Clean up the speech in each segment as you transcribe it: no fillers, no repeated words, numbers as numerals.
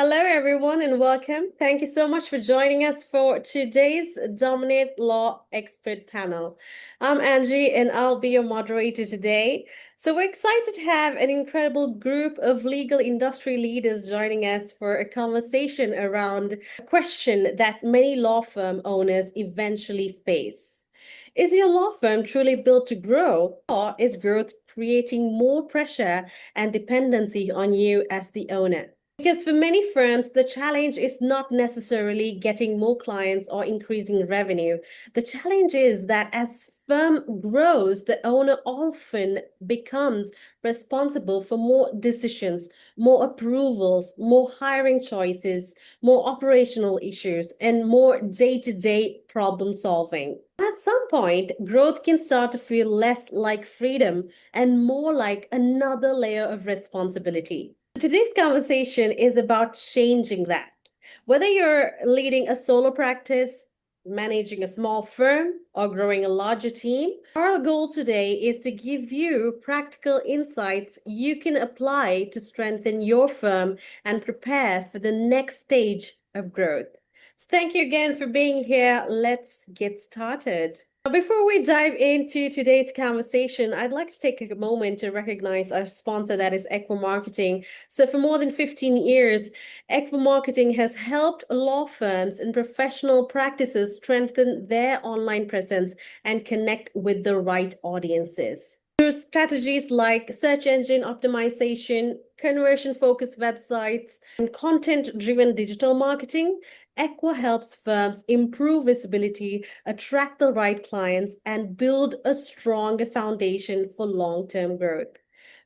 Hello, everyone, and welcome. Thank you so much for joining us for today's Dominate Law Expert Panel. I'm Angie, and I'll be your moderator today. So, we're excited to have an incredible group of legal industry leaders joining us for a conversation around a question that many law firm owners eventually face. Is your law firm truly built to grow, or is growth creating more pressure and dependency on you as the owner? Because for many firms, the challenge is not necessarily getting more clients or increasing revenue. The challenge is that as firm grows, the owner often becomes responsible for more decisions, more approvals, more hiring choices, more operational issues, and more day-to-day problem solving. At some point, growth can start to feel less like freedom and more like another layer of responsibility. Today's conversation is about changing that. Whether you're leading a solo practice, managing a small firm, or growing a larger team, our goal today is to give you practical insights you can apply to strengthen your firm and prepare for the next stage of growth. So thank you again for being here. Let's get started. Before we dive into today's conversation, I'd like to take a moment to recognize our sponsor, that is Equa Marketing. So for more than 15 years, Equa Marketing has helped law firms and professional practices strengthen their online presence and connect with the right audiences. Through strategies like search engine optimization, conversion-focused websites, and content-driven digital marketing, Equa helps firms improve visibility, attract the right clients, and build a stronger foundation for long-term growth.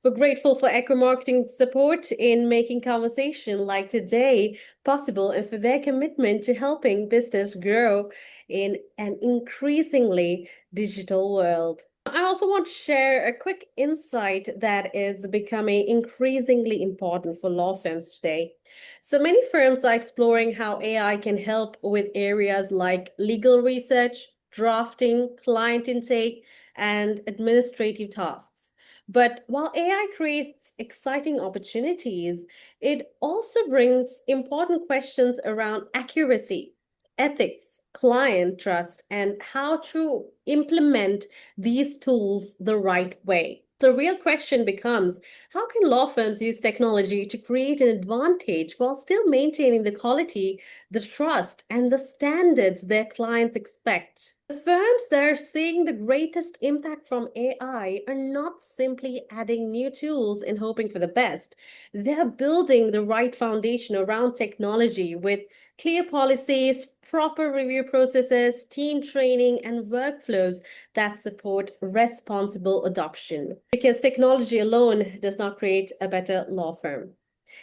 We're grateful for Equa Marketing's support in making conversation like today possible and for their commitment to helping business grow in an increasingly digital world. I also want to share a quick insight that is becoming increasingly important for law firms today. So many firms are exploring how AI can help with areas like legal research, drafting, client intake, and administrative tasks. But while AI creates exciting opportunities, it also brings important questions around accuracy, ethics, client trust, and how to implement these tools the right way. The real question becomes, how can law firms use technology to create an advantage while still maintaining the quality, the trust, and the standards their clients expect? The firms that are seeing the greatest impact from AI are not simply adding new tools and hoping for the best. They're building the right foundation around technology with clear policies, proper review processes, team training, and workflows that support responsible adoption. Because technology alone does not create a better law firm.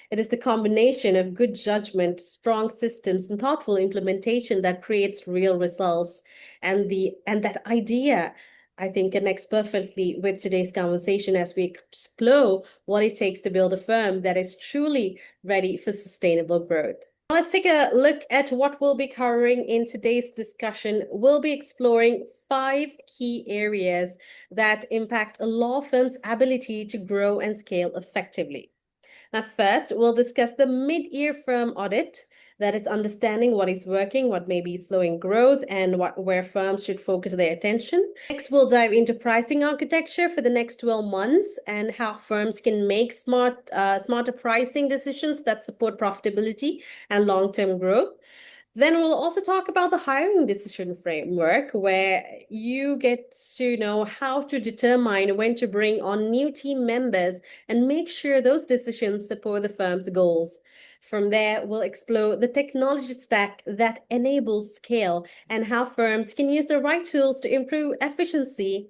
It is the combination of good judgment, strong systems, and thoughtful implementation that creates real results. And that idea, I think, connects perfectly with today's conversation as we explore what it takes to build a firm that is truly ready for sustainable growth. Let's take a look at what we'll be covering in today's discussion. We'll be exploring 5 key areas that impact a law firm's ability to grow and scale effectively. Now, first, we'll discuss the mid-year firm audit, that is understanding what is working, what may be slowing growth, and where firms should focus their attention. Next, we'll dive into pricing architecture for the next 12 months and how firms can make smarter pricing decisions that support profitability and long-term growth. Then we'll also talk about the hiring decision framework, where you get to know how to determine when to bring on new team members and make sure those decisions support the firm's goals. From there, we'll explore the technology stack that enables scale and how firms can use the right tools to improve efficiency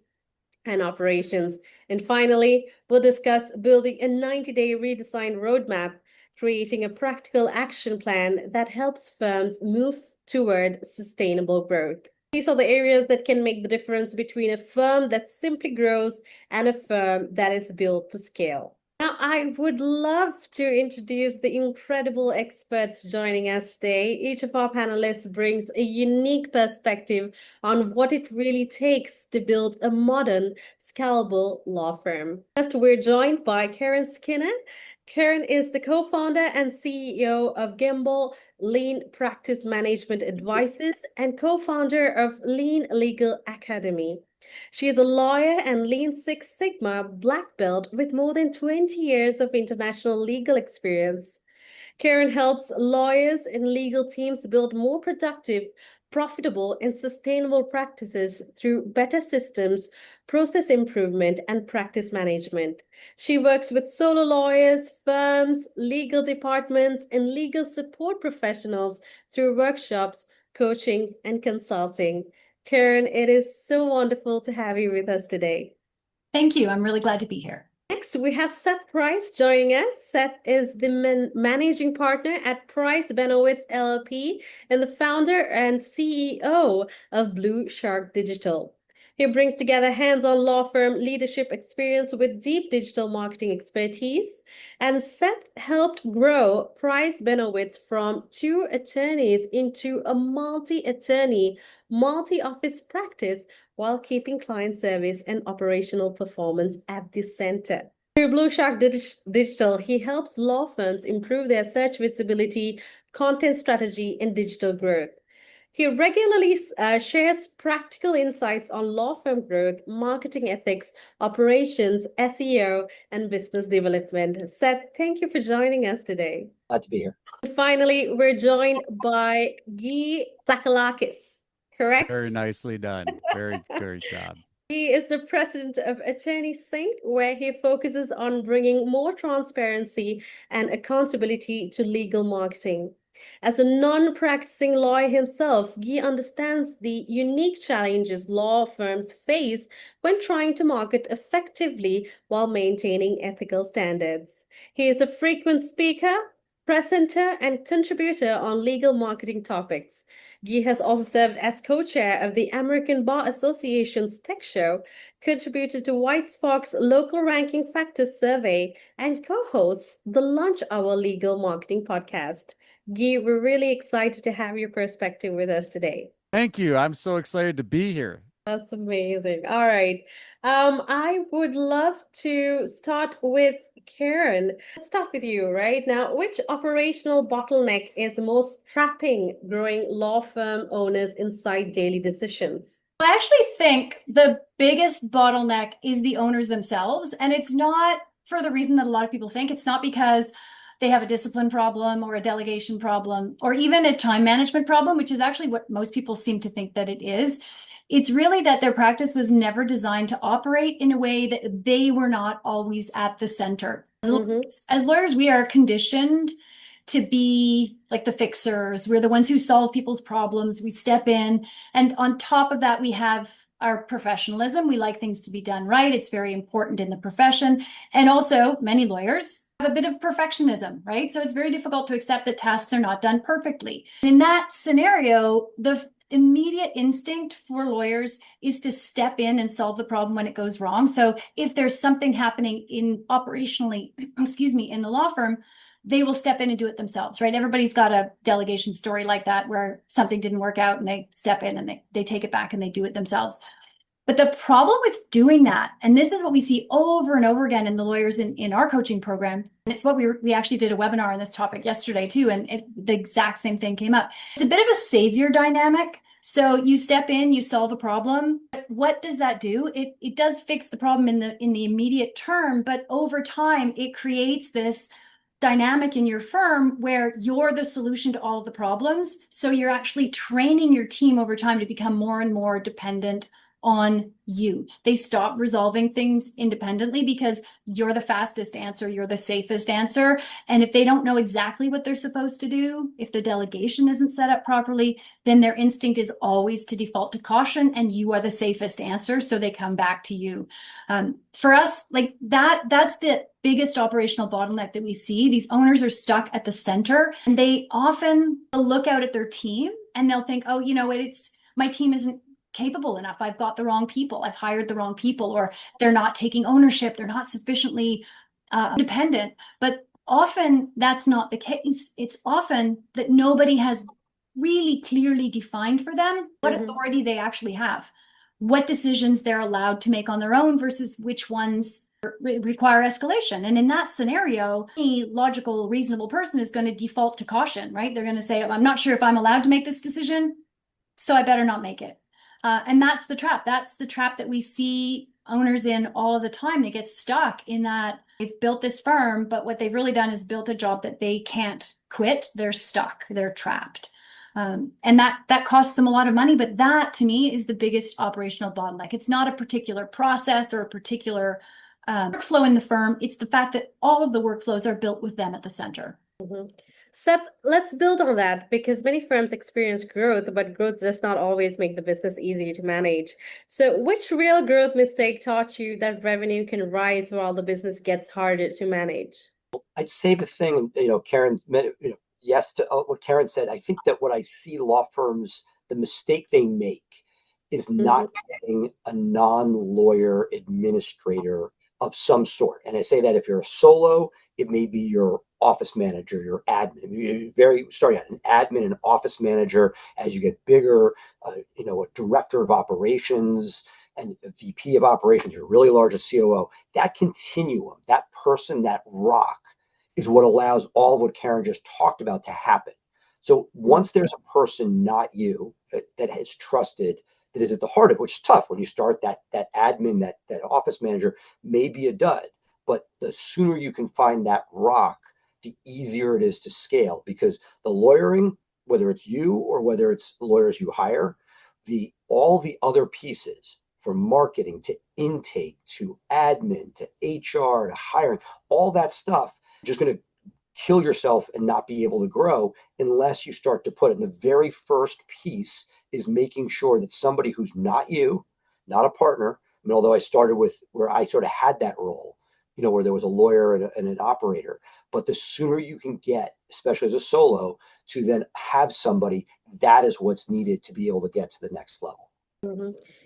and operations. And finally, we'll discuss building a 90-day redesign roadmap, creating a practical action plan that helps firms move toward sustainable growth. These are the areas that can make the difference between a firm that simply grows and a firm that is built to scale. Now, I would love to introduce the incredible experts joining us today. Each of our panelists brings a unique perspective on what it really takes to build a modern, scalable law firm. First, we're joined by Karen Skinner, Karen is the co-founder and CEO of Gimbal Lean Practice Management Advices and co-founder of Lean Legal Academy. She is a lawyer and Lean Six Sigma black belt with more than 20 years of international legal experience. Karen helps lawyers and legal teams build more productive, profitable, and sustainable practices through better systems, process improvement, and practice management. She works with solo lawyers, firms, legal departments, and legal support professionals through workshops, coaching, and consulting. Karen, it is so wonderful to have you with us today. Thank you. I'm really glad to be here. Next, we have Seth Price joining us. Seth is the managing partner at Price Benowitz LLP and the founder and CEO of Blue Shark Digital. He brings together hands-on law firm leadership experience with deep digital marketing expertise. And Seth helped grow Price Benowitz from 2 attorneys into a multi-attorney, multi-office practice while keeping client service and operational performance at the center. Through Blue Shark Digital, he helps law firms improve their search visibility, content strategy, and digital growth. He regularly shares practical insights on law firm growth, marketing ethics, operations, SEO, and business development. Seth, thank you for joining us today. Glad to be here. And finally, we're joined by Guy Tsakalakis. Correct? Very nicely done. Very great job. He is the president of Attorney Sync, where he focuses on bringing more transparency and accountability to legal marketing. As a non-practicing lawyer himself, Guy understands the unique challenges law firms face when trying to market effectively while maintaining ethical standards. He is a frequent speaker, presenter, and contributor on legal marketing topics. Guy has also served as co-chair of the American Bar Association's Tech Show, contributed to White Spark's local ranking factors survey, and co-hosts the Lunch Hour Legal Marketing podcast. Guy, we're really excited to have your perspective with us today. Thank you. I'm so excited to be here. That's amazing. All right. I would love to start with Karen. Let's start with you right now. Which operational bottleneck is most trapping growing law firm owners inside daily decisions? I actually think the biggest bottleneck is the owners themselves. And it's not for the reason that a lot of people think. It's not because they have a discipline problem or a delegation problem or even a time management problem, which is actually what most people seem to think that it is. It's really that their practice was never designed to operate in a way that they were not always at the center. As lawyers, we are conditioned to be like the fixers. We're the ones who solve people's problems. We step in. And on top of that, we have our professionalism. We like things to be done right. It's very important in the profession. And also, many lawyers have a bit of perfectionism, right? So it's very difficult to accept that tasks are not done perfectly. In that scenario, the immediate instinct for lawyers is to step in and solve the problem when it goes wrong. So if there's something happening in operationally, in the law firm, they will step in and do it themselves, right? Everybody's got a delegation story like that where something didn't work out and they step in and they take it back and they do it themselves. But the problem with doing that, and this is what we see over and over again in the lawyers in our coaching program, and it's what we actually did a webinar on this topic yesterday too, and the exact same thing came up. It's a bit of a savior dynamic. So you step in, you solve a problem. What does that do? It does fix the problem in the immediate term, but over time, it creates this dynamic in your firm where you're the solution to all of the problems. So you're actually training your team over time to become more and more dependent on you. They stop resolving things independently because you're the fastest answer, you're the safest answer. And if they don't know exactly what they're supposed to do, if the delegation isn't set up properly, then their instinct is always to default to caution and you are the safest answer. So they come back to you. For us, like that's the biggest operational bottleneck that we see. These owners are stuck at the center and they often look out at their team and they'll think, oh, you know, my team isn't capable enough. I've got the wrong people. I've hired the wrong people, or they're not taking ownership. They're not sufficiently independent. But often that's not the case. It's often that nobody has really clearly defined for them what authority they actually have, what decisions they're allowed to make on their own versus which ones require escalation. And in that scenario, any logical, reasonable person is going to default to caution, right? They're going to say, I'm not sure if I'm allowed to make this decision, so I better not make it. And that's the trap. That's the trap that we see owners in all of the time. They get stuck in that they've built this firm, but what they've really done is built a job that they can't quit. They're stuck. They're trapped. And that costs them a lot of money. But that, to me, is the biggest operational bottleneck. It's not a particular process or a particular workflow in the firm. It's the fact that all of the workflows are built with them at the center. Seth, let's build on that because many firms experience growth, but growth does not always make the business easy to manage. So, which real growth mistake taught you that revenue can rise while the business gets harder to manage? I'd say the thing, Karen, yes to what Karen said. I think that what I see law firms, the mistake they make is not getting a non-lawyer administrator of some sort. And I say that if you're a solo, it may be your office manager, your admin. Starting out an admin and office manager. As you get bigger, a director of operations and a VP of operations, you're really large, a COO. That continuum, that person, that rock, is what allows all of what Karen just talked about to happen. So once there's a person, not you, that has trusted, that is at the heart of it, which is tough when you start that admin, that office manager may be a dud, but the sooner you can find that rock, the easier it is to scale, because the lawyering, whether it's you or whether it's the lawyers you hire, all the other pieces from marketing to intake to admin to HR to hiring, all that stuff, you're just going to kill yourself and not be able to grow unless you start to put it in the very first piece is making sure that somebody who's not you, not a partner. I mean, although I started with where I sort of had that role, where there was a lawyer and an operator, but the sooner you can get, especially as a solo, to then have somebody, that is what's needed to be able to get to the next level.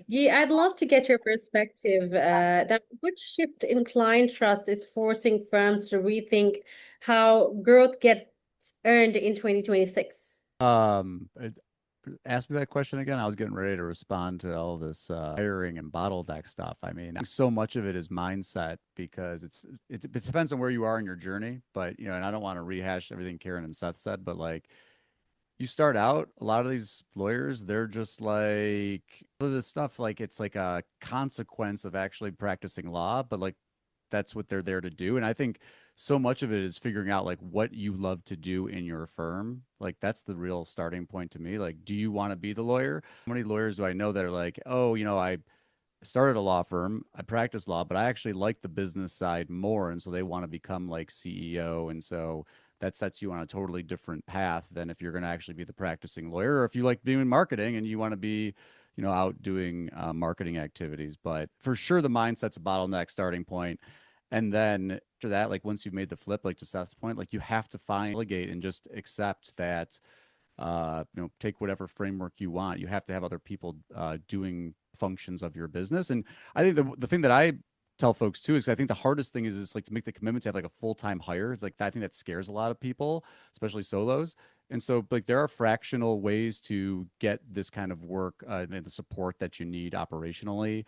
Yeah, I'd love to get your perspective. That what shift in client trust is forcing firms to rethink how growth gets earned in 2026? Ask me that question again. I was getting ready to respond to all this hiring and bottleneck stuff. I mean, so much of it is mindset because it depends on where you are in your journey. But and I don't want to rehash everything Karen and Seth said, but like you start out, a lot of these lawyers, they're just like this stuff, like it's like a consequence of actually practicing law, but like that's what they're there to do. And I think so much of it is figuring out like what you love to do in your firm. Like that's the real starting point to me. Like, do you want to be the lawyer? How many lawyers do I know that are like, oh, I started a law firm, I practice law, but I actually like the business side more. And so they want to become like CEO. And so that sets you on a totally different path than if you're going to actually be the practicing lawyer, or if you like doing marketing and you want to be, out doing marketing activities. But for sure, the mindset's a bottleneck starting point. And then after that, like once you've made the flip, like to Seth's point, like you have to delegate and just accept that, take whatever framework you want. You have to have other people doing functions of your business. And I think the thing that I tell folks too is I think the hardest thing is like to make the commitment to have like a full-time hire. It's like I think that scares a lot of people, especially solos. And so like there are fractional ways to get this kind of work and the support that you need operationally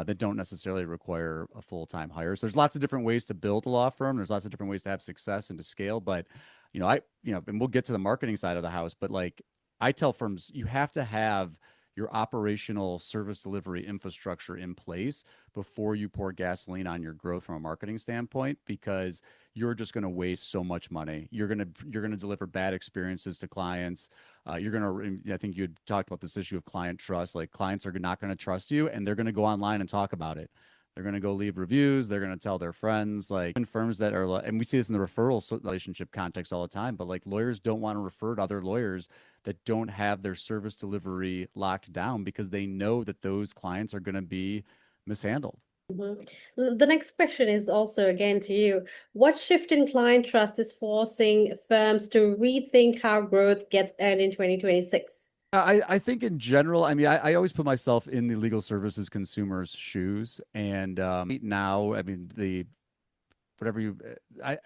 that don't necessarily require a full-time hire. So there's lots of different ways to build a law firm. There's lots of different ways to have success and to scale. But and we'll get to the marketing side of the house, but like I tell firms, you have to have your operational service delivery infrastructure in place before you pour gasoline on your growth from a marketing standpoint, because you're just going to waste so much money. You're going to deliver bad experiences to clients. I think you had talked about this issue of client trust. Like clients are not going to trust you, and they're going to go online and talk about it. They're going to go leave reviews. They're going to tell their friends, like in firms that are, and we see this in the referral relationship context all the time, but like lawyers don't want to refer to other lawyers that don't have their service delivery locked down because they know that those clients are going to be mishandled. The next question is also again to you. What shift in client trust is forcing firms to rethink how growth gets earned in 2026? I think in general, I mean, I always put myself in the legal services consumer's shoes. And right now, I mean,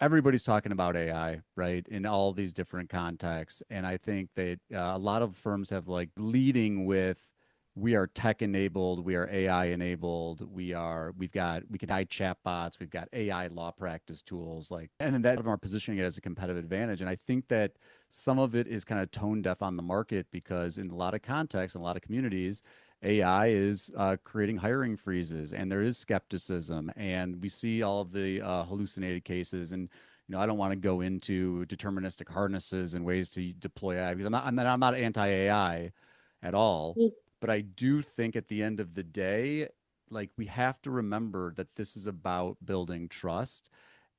everybody's talking about AI, right, in all these different contexts. And I think that a lot of firms have like leading with we are tech enabled, we are AI enabled, we can chatbots, we've got AI law practice tools, like, and then that are positioning it as a competitive advantage. And I think that some of it is kind of tone deaf on the market, because in a lot of contexts, in a lot of communities, AI is creating hiring freezes, and there is skepticism, and we see all of the hallucinated cases. And I don't want to go into deterministic harnesses and ways to deploy AI, because I'm not anti-AI at all. But I do think at the end of the day, like, we have to remember that this is about building trust.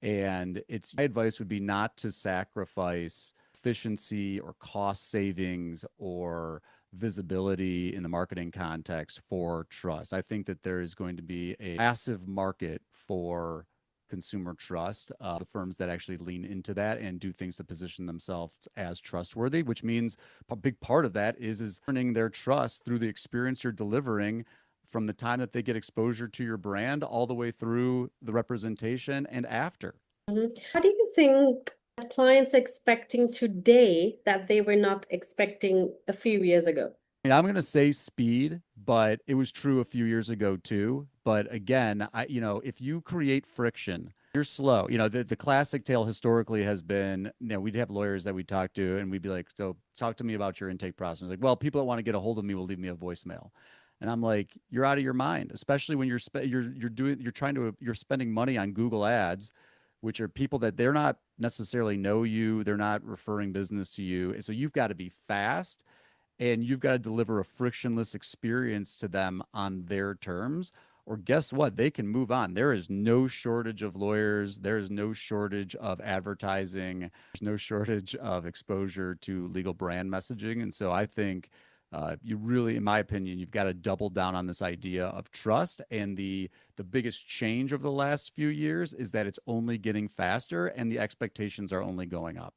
And my advice would be not to sacrifice efficiency or cost savings or visibility in the marketing context for trust. I think that there is going to be a massive market for consumer trust, the firms that actually lean into that and do things to position themselves as trustworthy, which means a big part of that is earning their trust through the experience you're delivering, from the time that they get exposure to your brand all the way through the representation and after. How do you think clients expecting today that they were not expecting a few years ago? I'm going to say speed, but it was true a few years ago too. But again, if you create friction, you're slow. The classic tale historically has been, we'd have lawyers that we talk to, and we'd be like, so talk to me about your intake process. Like, well, people that want to get a hold of me will leave me a voicemail. And I'm like, you're out of your mind, especially when you're spending money on Google ads, which are people that they're not necessarily know you, they're not referring business to you. And so you've got to be fast, and you've got to deliver a frictionless experience to them on their terms, or guess what? They can move on. There is no shortage of lawyers. There is no shortage of advertising. There's no shortage of exposure to legal brand messaging. And so I think you really, in my opinion, you've got to double down on this idea of trust. And the biggest change over the last few years is that it's only getting faster, and the expectations are only going up.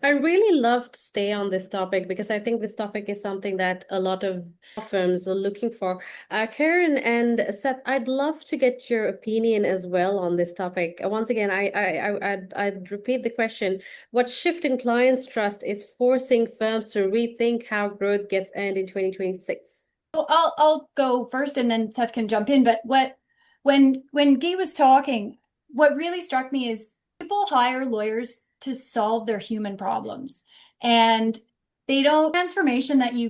I really love to stay on this topic, because I think this topic is something that a lot of firms are looking for. Karen and Seth, I'd love to get your opinion as well on this topic. Once again, I'd repeat the question: what shift in clients' trust is forcing firms to rethink how growth gets earned in 2026? I'll go first, and then Seth can jump in. But when Guy was talking, what really struck me is people hire lawyers to solve their human problems, and transformation that you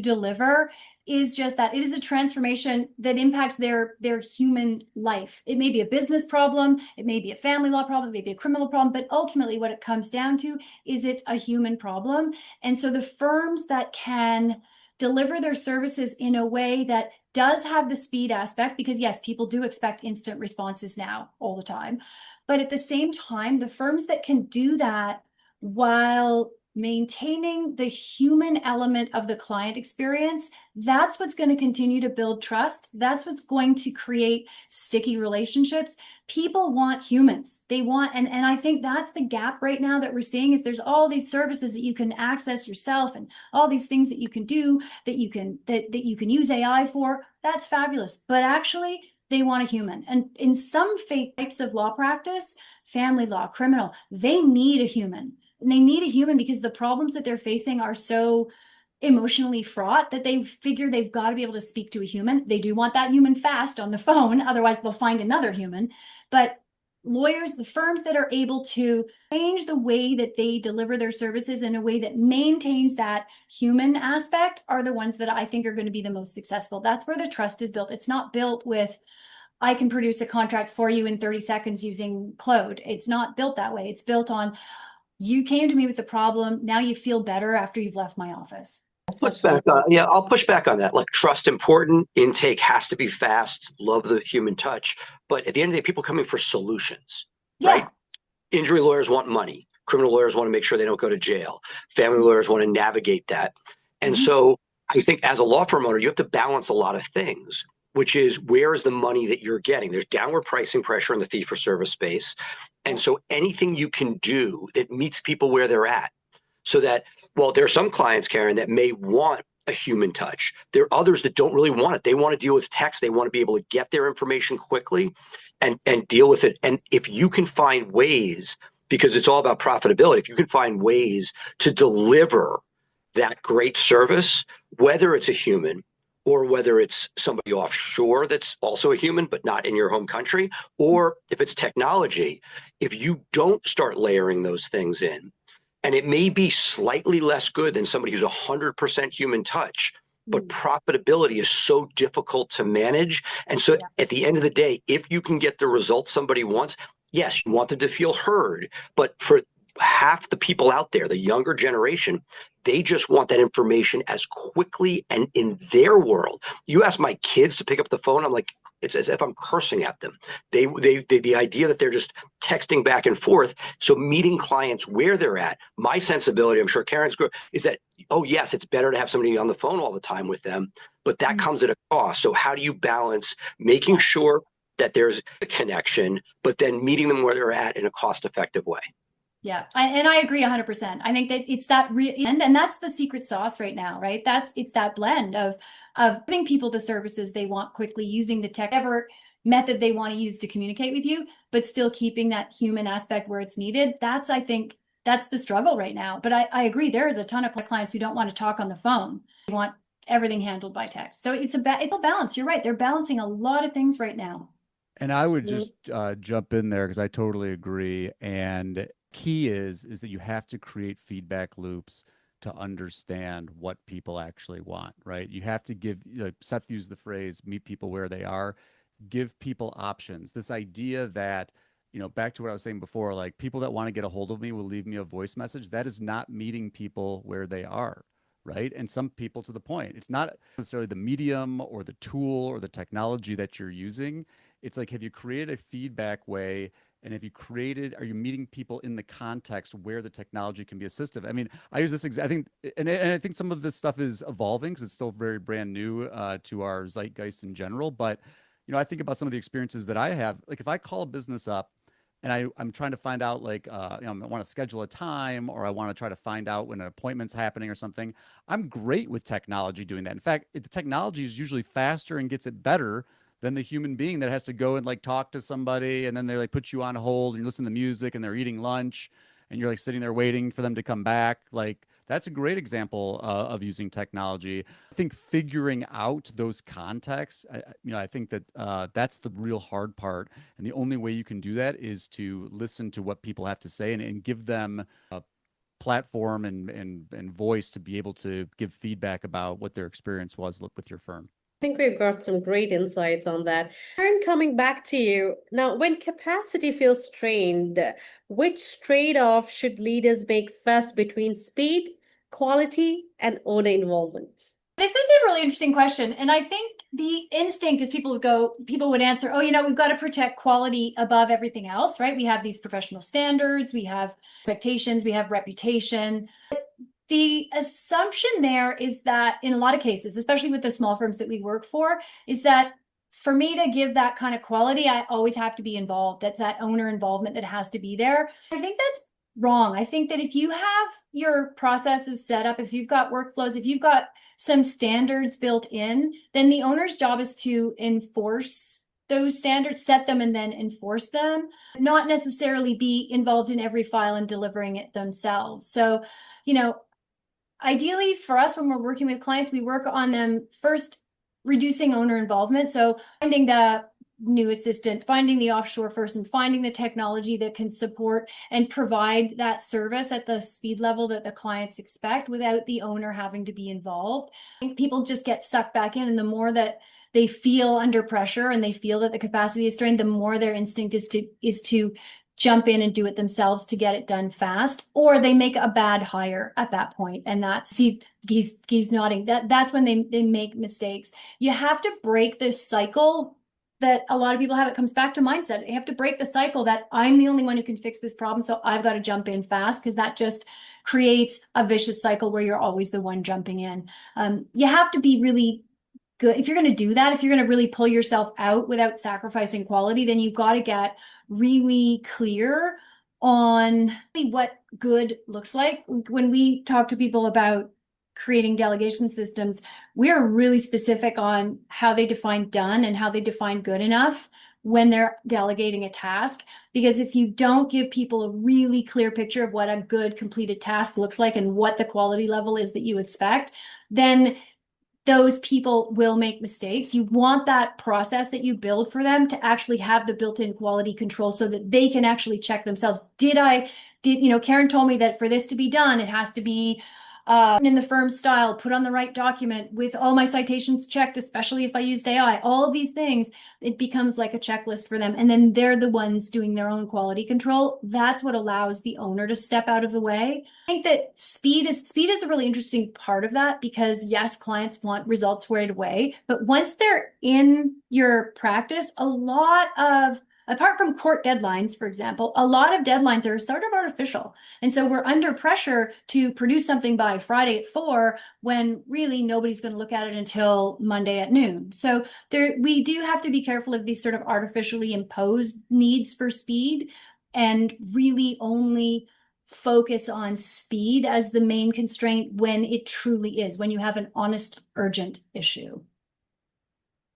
deliver is just that. It is a transformation that impacts their human life. It may be a business problem, it may be a family law problem, it may be a criminal problem, but ultimately what it comes down to is it's a human problem. And so the firms that can deliver their services in a way that does have the speed aspect, because yes, people do expect instant responses now all the time. But at the same time, the firms that can do that while maintaining the human element of the client experience, that's what's going to continue to build trust. That's what's going to create sticky relationships. People want humans. They want, and I think that's the gap right now that we're seeing, is there's all these services that you can access yourself, and all these things that you can do that you can use AI for. That's fabulous. But actually, they want a human. And in some types of law practice, family law, criminal, they need a human. And they need a human because the problems that they're facing are so emotionally fraught that they figure they've got to be able to speak to a human. They do want that human fast on the phone, otherwise they'll find another human. But lawyers, the firms that are able to change the way that they deliver their services in a way that maintains that human aspect, are the ones that I think are going to be the most successful. That's where the trust is built. It's not built with, I can produce a contract for you in 30 seconds using Claude. It's not built that way. It's built on, you came to me with a problem, now you feel better after you've left my office. I'll push back on that. Like, trust important, intake has to be fast, love the human touch. But at the end of the day, people coming for solutions, right? Injury lawyers want money. Criminal lawyers want to make sure they don't go to jail. Family lawyers want to navigate that. And so I think as a law firm owner, you have to balance a lot of things, which is, where is the money that you're getting? There's downward pricing pressure in the fee-for-service space. And so anything you can do that meets people where they're at, so that, well, there are some clients, Karen, that may want a human touch. There are others that don't really want it. They want to deal with text. They want to be able to get their information quickly and deal with it. And if you can find ways, because it's all about profitability, if you can find ways to deliver that great service, whether it's a human or whether it's somebody offshore that's also a human but not in your home country, or if it's technology, if you don't start layering those things in, and it may be slightly less good than somebody who's 100% human touch, but profitability is so difficult to manage. And so at the end of the day, if you can get the results somebody wants, yes, you want them to feel heard, but for half the people out there, the younger generation, they just want that information as quickly and in their world. You ask my kids to pick up the phone, I'm like, it's as if I'm cursing at them. The idea that they're just texting back and forth. So meeting clients where they're at, my sensibility, I'm sure Karen's group, is that, oh yes, it's better to have somebody on the phone all the time with them, but that comes at a cost. So how do you balance making sure that there's a connection, but then meeting them where they're at in a cost-effective way? Yeah, and I agree 100%. I think that it's that and that's the secret sauce right now, right? It's that blend of giving people the services they want quickly, using the tech ever method they want to use to communicate with you, but still keeping that human aspect where it's needed. I think that's the struggle right now. But I agree, there is a ton of clients who don't want to talk on the phone. They want everything handled by text. So it's a balance. You're right. They're balancing a lot of things right now. And I would just jump in there because I totally agree. And key is that you have to create feedback loops to understand what people actually want, right? You have to give, like Seth used the phrase, meet people where they are, give people options. This idea that, back to what I was saying before, like people that want to get a hold of me will leave me a voice message. That is not meeting people where they are, right? And some people, to the point, it's not necessarily the medium or the tool or the technology that you're using. It's like, have you created a feedback way? And have you are you meeting people in the context where the technology can be assistive? I mean, I use this, I think, and I think some of this stuff is evolving because it's still very brand new to our zeitgeist in general. But, I think about some of the experiences that I have. Like if I call a business up and I'm trying to find out, like, I want to schedule a time, or I want to try to find out when an appointment's happening or something. I'm great with technology doing that. In fact, the technology is usually faster and gets it better than the human being that has to go and like talk to somebody, and then they like put you on hold and you listen to music and they're eating lunch and you're like sitting there waiting for them to come back. Like that's a great example of using technology. I think figuring out those contexts, I think that that's the real hard part. And the only way you can do that is to listen to what people have to say and give them a platform and voice to be able to give feedback about what their experience was with your firm. I think we've got some great insights on that. Karen, coming back to you. Now, when capacity feels strained, which trade-off should leaders make first between speed, quality, and owner involvement? This is a really interesting question. And I think the instinct is people would answer, oh, we've got to protect quality above everything else, right? We have these professional standards, we have expectations, we have reputation. The assumption there is that in a lot of cases, especially with the small firms that we work for, is that for me to give that kind of quality, I always have to be involved. That's that owner involvement that has to be there. I think that's wrong. I think that if you have your processes set up, if you've got workflows, if you've got some standards built in, then the owner's job is to enforce those standards, set them, and then enforce them, not necessarily be involved in every file and delivering it themselves. So, ideally for us, when we're working with clients, we work on them first reducing owner involvement. So finding the new assistant, finding the offshore person, finding the technology that can support and provide that service at the speed level that the clients expect without the owner having to be involved. I think people just get sucked back in, and the more that they feel under pressure and they feel that the capacity is strained, the more their instinct is to jump in and do it themselves to get it done fast, or they make a bad hire at that point. And that's, he's nodding, that's when they make mistakes. You have to break this cycle that a lot of people have. It comes back to mindset. You have to break the cycle that I'm the only one who can fix this problem, so I've got to jump in fast, because that just creates a vicious cycle where you're always the one jumping in. You have to be really good. If you're going to do that, if you're going to really pull yourself out without sacrificing quality, then you've got to get really clear on what good looks like. When we talk to people about creating delegation systems, we're really specific on how they define done and how they define good enough when they're delegating a task. Because if you don't give people a really clear picture of what a good completed task looks like and what the quality level is that you expect, then those people will make mistakes. You want that process that you build for them to actually have the built-in quality control so that they can actually check themselves. Karen told me that for this to be done, it has to be in the firm style, put on the right document with all my citations checked, especially if I used AI, all of these things, it becomes like a checklist for them. And then they're the ones doing their own quality control. That's what allows the owner to step out of the way. I think that speed is a really interesting part of that, because yes, clients want results right away, but once they're in your practice, apart from court deadlines, for example, a lot of deadlines are sort of artificial. And so we're under pressure to produce something by Friday at 4 when really nobody's going to look at it until Monday at noon. So we do have to be careful of these sort of artificially imposed needs for speed, and really only focus on speed as the main constraint when it truly is, when you have an honest, urgent issue.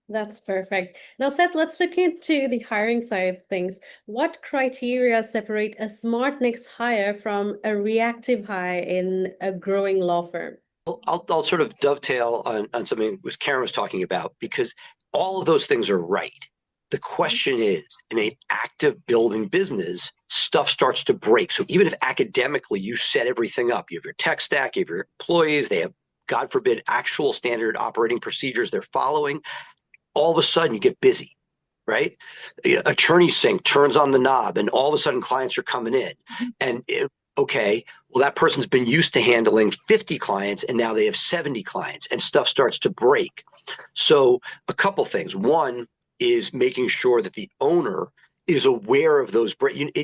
That's perfect. Now, Seth, let's look into the hiring side of things. What criteria separate a smart next hire from a reactive hire in a growing law firm? I'll sort of dovetail on something Karen was talking about, because all of those things are right. The question is, in an active building business, stuff starts to break. So even if academically you set everything up, you have your tech stack, you have your employees, they have, God forbid, actual standard operating procedures they're following, all of a sudden you get busy, right? Attorney sync turns on the knob and all of a sudden clients are coming in. And okay, well, that person's been used to handling 50 clients and now they have 70 clients and stuff starts to break. So a couple things. One is making sure that the owner is aware of those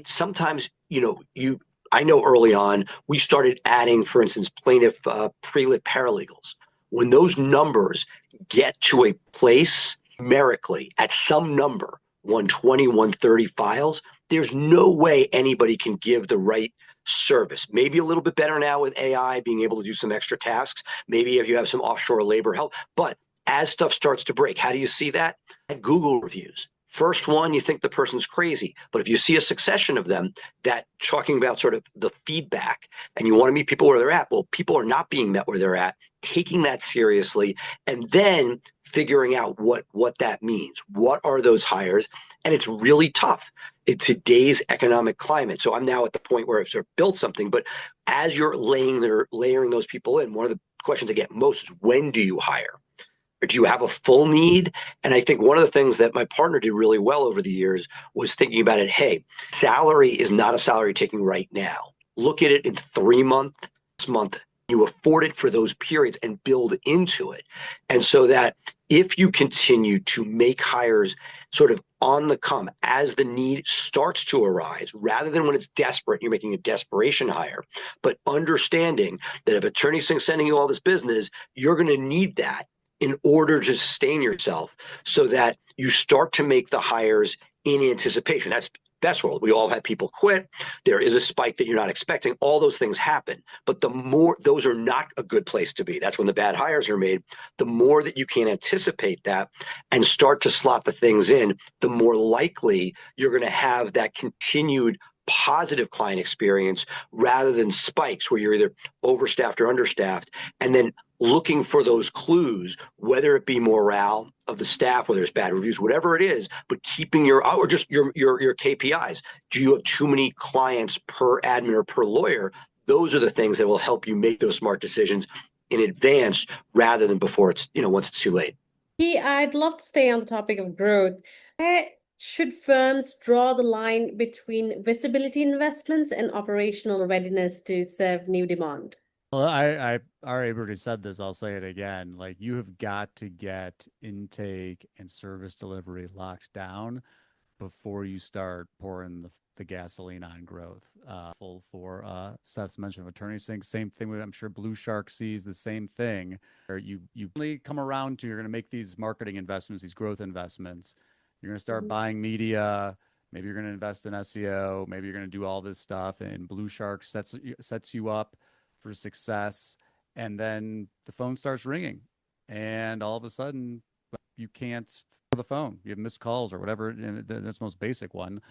sometimes, I know early on we started adding, for instance, plaintiff pre-lit paralegals. When those numbers get to a place numerically at some number, 120, 130 files, there's no way anybody can give the right service. Maybe a little bit better now with AI being able to do some extra tasks. Maybe if you have some offshore labor help. But as stuff starts to break, how do you see that? At Google reviews. First one, you think the person's crazy. But if you see a succession of them that talking about sort of the feedback and you want to meet people where they're at, well, people are not being met where they're at, taking that seriously, and then figuring out what that means. What are those hires? And it's really tough in today's economic climate. So I'm now at the point where I've sort of built something, but as you're layering those people in, one of the questions I get most is, when do you hire? Or do you have a full need? And I think one of the things that my partner did really well over the years was thinking about it. Hey, salary is not a salary taking right now. Look at it in 3 months, 6 months. You afford it for those periods and build into it. And so that if you continue to make hires sort of on the come as the need starts to arise, rather than when it's desperate, you're making a desperation hire, but understanding that if attorney Singh's sending you all this business, you're going to need that in order to sustain yourself, so that you start to make the hires in anticipation. That's best world. We all have people quit. There is a spike that you're not expecting. All those things happen. But the more, those are not a good place to be. That's when the bad hires are made. The more that you can anticipate that and start to slot the things in, the more likely you're going to have that continued positive client experience rather than spikes where you're either overstaffed or understaffed. And then looking for those clues, whether it be morale of the staff, whether it's bad reviews, whatever it is, but keeping or just your KPIs. Do you have too many clients per admin or per lawyer? Those are the things that will help you make those smart decisions in advance rather than before it's, once it's too late. I'd love to stay on the topic of growth. Where should firms draw the line between visibility investments and operational readiness to serve new demand? Well, I already said this. I'll say it again. Like, you have got to get intake and service delivery locked down before you start pouring the gasoline on growth. For Seth's mention of attorney sync, same thing with, I'm sure Blue Shark sees the same thing. Or you only come around to, you're going to make these marketing investments, these growth investments. You're going to start buying media. Maybe you're going to invest in SEO. Maybe you're going to do all this stuff. And Blue Shark sets you up for success. And then the phone starts ringing. And all of a sudden, you can't the phone. You have missed calls or whatever. And that's the most basic one.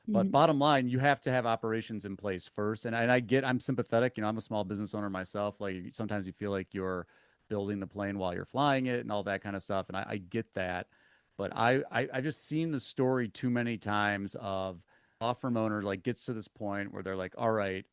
But bottom line, you have to have operations in place first. And I'm sympathetic. I'm a small business owner myself. Like, sometimes you feel like you're building the plane while you're flying it and all that kind of stuff. And I get that. But I've just seen the story too many times of law firm owner like gets to this point where they're like, all right,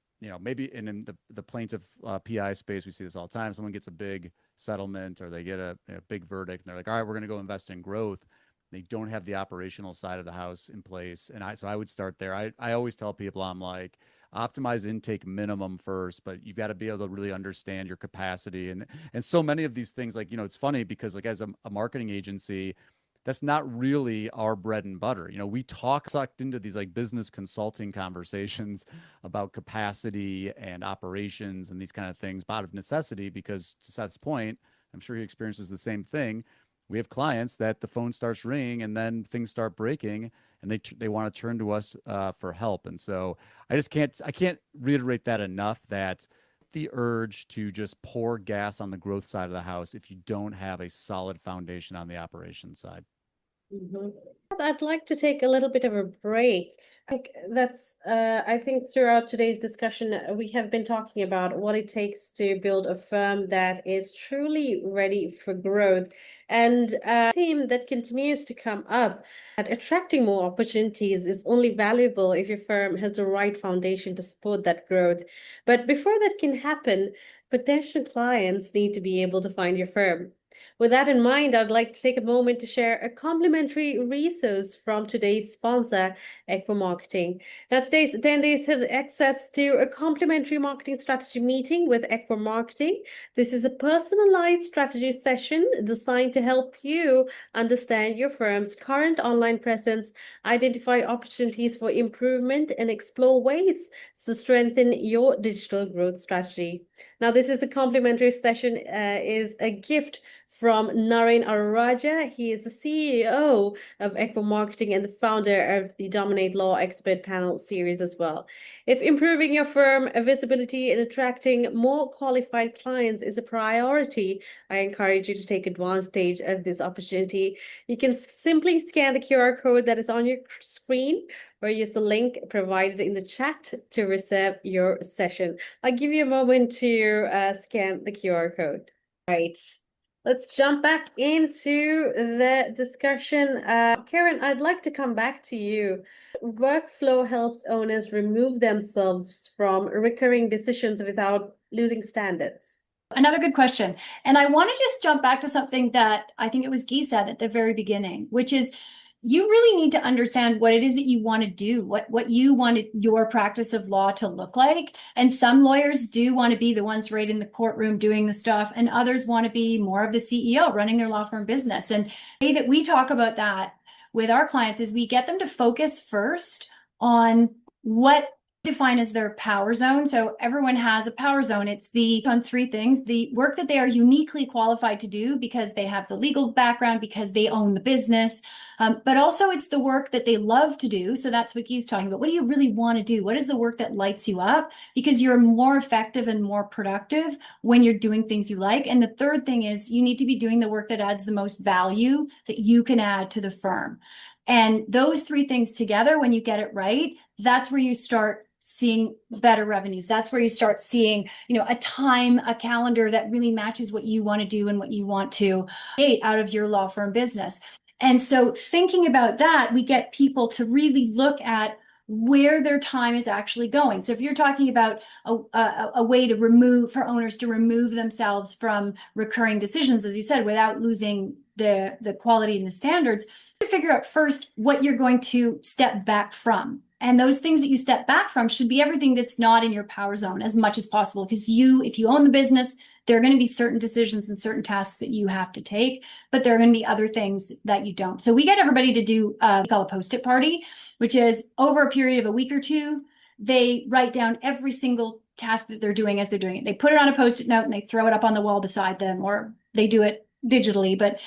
maybe in the plaintiff PI space, we see this all the time. Someone gets a big settlement or they get a big verdict and they're like, all right, we're going to go invest in growth. They don't have the operational side of the house in place. And so I would start there. I always tell people, I'm like, optimize intake minimum first, but you've got to be able to really understand your capacity. And so many of these things, like, it's funny because like as a marketing agency, that's not really our bread and butter. We sucked into these like business consulting conversations about capacity and operations and these kind of things out of necessity, because to Seth's point, I'm sure he experiences the same thing. We have clients that the phone starts ringing and then things start breaking and they want to turn to us for help. And so I can't reiterate that enough, that the urge to just pour gas on the growth side of the house if you don't have a solid foundation on the operations side. Mhm. I'd like to take a little bit of a break. I think throughout today's discussion, we have been talking about what it takes to build a firm that is truly ready for growth. And a theme that continues to come up, that attracting more opportunities is only valuable if your firm has the right foundation to support that growth. But before that can happen, potential clients need to be able to find your firm. With that in mind, I'd like to take a moment to share a complimentary resource from today's sponsor, Equa Marketing. Now, today's attendees have access to a complimentary marketing strategy meeting with Equa Marketing. This is a personalized strategy session designed to help you understand your firm's current online presence, identify opportunities for improvement, and explore ways to strengthen your digital growth strategy. Now, this is a complimentary session, is a gift from Naren Aruraja. He is the CEO of Equa Marketing and the founder of the Dominate Law Expert Panel series as well. If improving your firm visibility and attracting more qualified clients is a priority, I encourage you to take advantage of this opportunity. You can simply scan the QR code that is on your screen or use the link provided in the chat to reserve your session. I'll give you a moment to scan the QR code. Right. Let's jump back into the discussion. Karen, I'd like to come back to you. Workflow helps owners remove themselves from recurring decisions without losing standards. Another good question. And I want to just jump back to something that I think it was Guy said at the very beginning, which is you really need to understand what it is that you want to do, what you want your practice of law to look like. And some lawyers do want to be the ones right in the courtroom doing the stuff, and others want to be more of the CEO running their law firm business. And the way that we talk about that with our clients is we get them to focus first on what define as their power zone. So everyone has a power zone. It's on three things: the work that they are uniquely qualified to do because they have the legal background, because they own the business, but also it's the work that they love to do. So that's what he's talking about. What do you really want to do? What is the work that lights you up? Because you're more effective and more productive when you're doing things you like. And the third thing is you need to be doing the work that adds the most value that you can add to the firm. And those three things together, when you get it right, that's where you start seeing better revenues. That's where you start seeing, a calendar that really matches what you want to do and what you want to create out of your law firm business. And so thinking about that, we get people to really look at where their time is actually going. So if you're talking about a way to for owners to remove themselves from recurring decisions, as you said, without losing the quality and the standards, to figure out first what you're going to step back from. And those things that you step back from should be everything that's not in your power zone as much as possible. Because if you own the business, there are going to be certain decisions and certain tasks that you have to take, but there are going to be other things that you don't. So we get everybody to do what we call a Post-it party, which is over a period of a week or two, they write down every single task that they're doing as they're doing it. They put it on a Post-it note and they throw it up on the wall beside them, or they do it digitally. But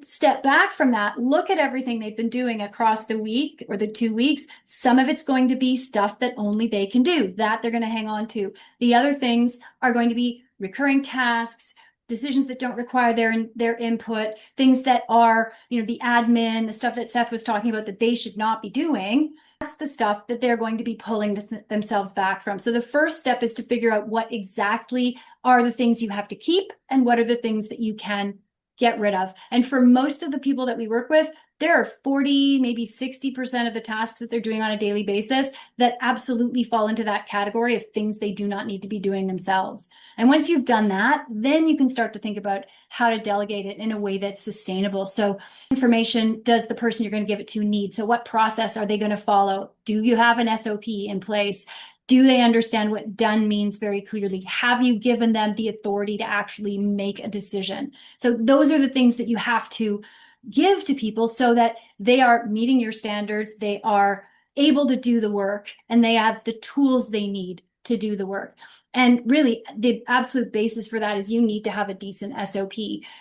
step back from that, look at everything they've been doing across the week or the 2 weeks. Some of it's going to be stuff that only they can do, that they're going to hang on to. The other things are going to be recurring tasks, decisions that don't require their input, things that are, the admin, the stuff that Seth was talking about that they should not be doing. That's the stuff that they're going to be pulling themselves back from. So the first step is to figure out what exactly are the things you have to keep and what are the things that you can get rid of. And for most of the people that we work with, there are 40, maybe 60% of the tasks that they're doing on a daily basis that absolutely fall into that category of things they do not need to be doing themselves. And once you've done that, then you can start to think about how to delegate it in a way that's sustainable. So information does the person you're going to give it to need? So what process are they going to follow? Do you have an SOP in place? Do they understand what done means very clearly? Have you given them the authority to actually make a decision? So those are the things that you have to give to people so that they are meeting your standards, they are able to do the work, and they have the tools they need to do the work. And really, the absolute basis for that is you need to have a decent SOP.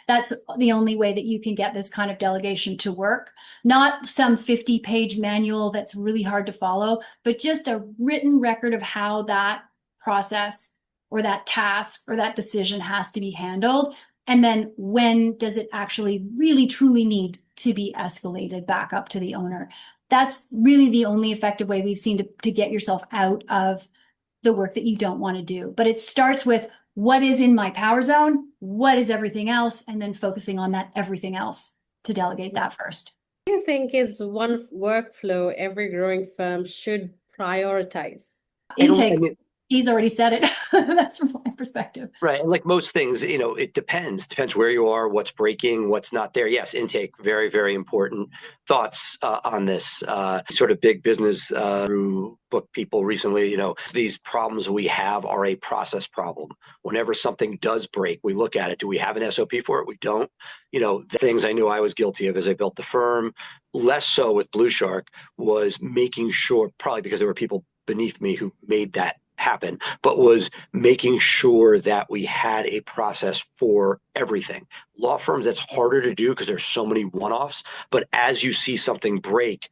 That's the only way that you can get this kind of delegation to work. Not some 50-page manual that's really hard to follow, but just a written record of how that process or that task or that decision has to be handled. And then when does it actually really truly need to be escalated back up to the owner? That's really the only effective way we've seen to get yourself out of the work that you don't want to do. But it starts with what is in my power zone, what is everything else, and then focusing on that everything else to delegate that first. Do you think is one workflow every growing firm should prioritize? Intake. He's already said it. That's from my perspective. Right. And like most things, it depends where you are, what's breaking, what's not there. Yes, intake, very, very important. Thoughts on this sort of big business book people recently, these problems we have are a process problem. Whenever something does break, we look at it. Do we have an SOP for it? We don't. The things I knew I was guilty of as I built the firm, less so with Blue Shark, was making sure, probably because there were people beneath me who made that happen, but was making sure that we had a process for everything. Law firms, that's harder to do because there's so many one-offs, but as you see something break,